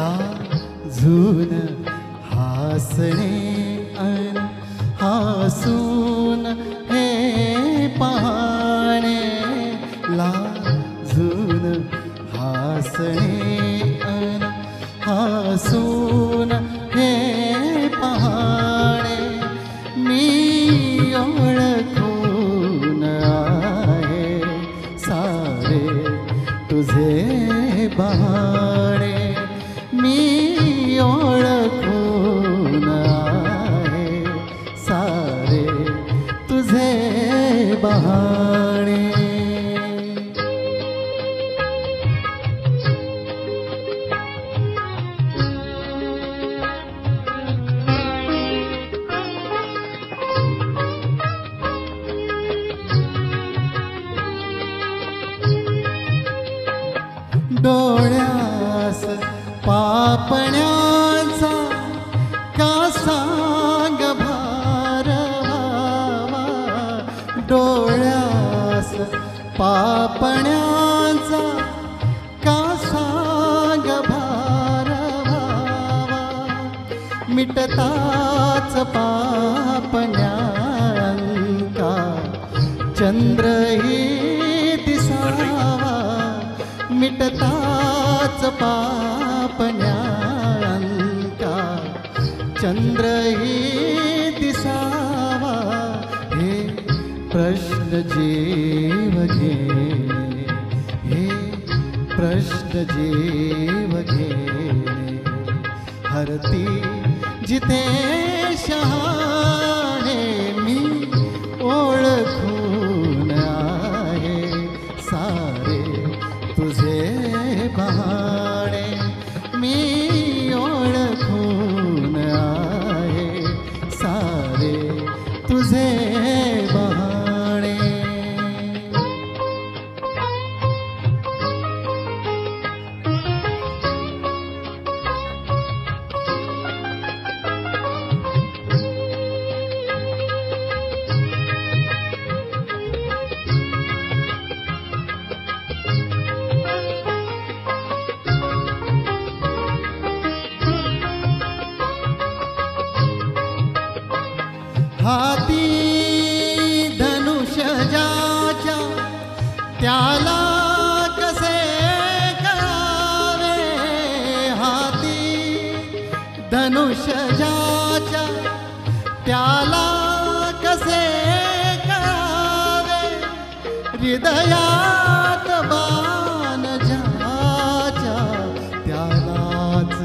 लाजून हासणे अन हासून हे पाहणे, लाजून हासणे अन हासून हे पाहणे, मी ओळखून आहे सारे तुझे बहाणे, मी ओळखून आहे सारे तुझे बहाणे. डोळ्यास पापण्यांचा का सांग भार व्हावा, डोळ्यास पापण्यांचा का सांग भार व्हावा, मिटताच पापण्यांका चंद्रही दिसावा, मिटताच पापण्यांका चंद्रही दिसावा, हे प्रश्न जीव घेणे, हे प्रश्न जीव घेणे, हरती जिथे शहाणे, मी ओळखून आहे सारे तुझे बहाणे, मी ओळखून आहे सारे तुझे बहाणे. हाती धनुष ज्याच्या त्याला कसे कळावे, हाती धनुष ज्याच्या त्याला कसे कळावे, हृदयात बाण ज्याच्या त्यालाच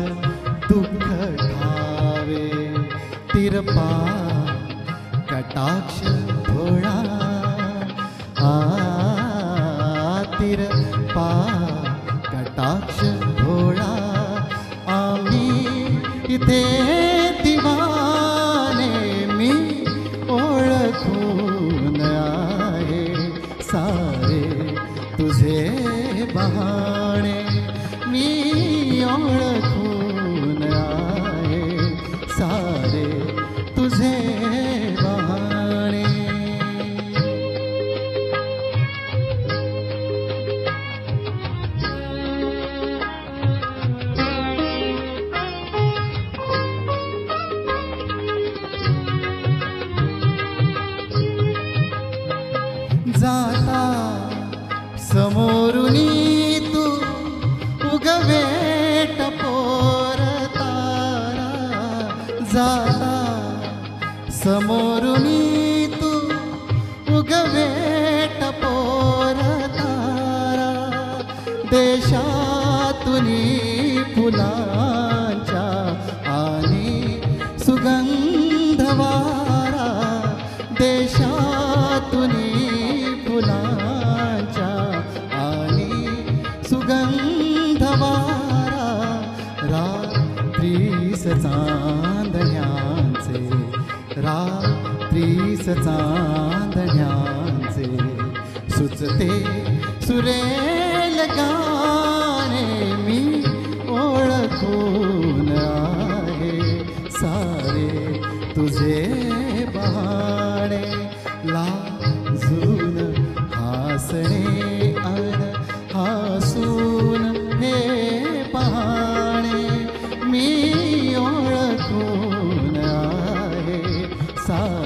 दुःख ठावे, तिरपा कटाक्ष भोळा तिरपा कटाक्ष भोळा, आम्ही इथे दिवाने, मी ओळखून आहे सारे तुझे बहाणे, मी ओळखून आहे सारे तुझे बहाणे. जाता समोरुनी तू उगवेट पोर तारा, जाता समोरुनी तू उगवेट पोर तारा, देशातुनी फुलांच्या आणि सुगंधवारा, देशातुनी फुलांच्या आणि सुगंधवारा, रात्रीस चांदण्याचे, रात्रीस चांदण्याचे सुचते सुरेल गाणे, मी ओळखून आहे सारे तुझे बहाणे, लाजून हासणे अन हासून हे पाहणे, सारे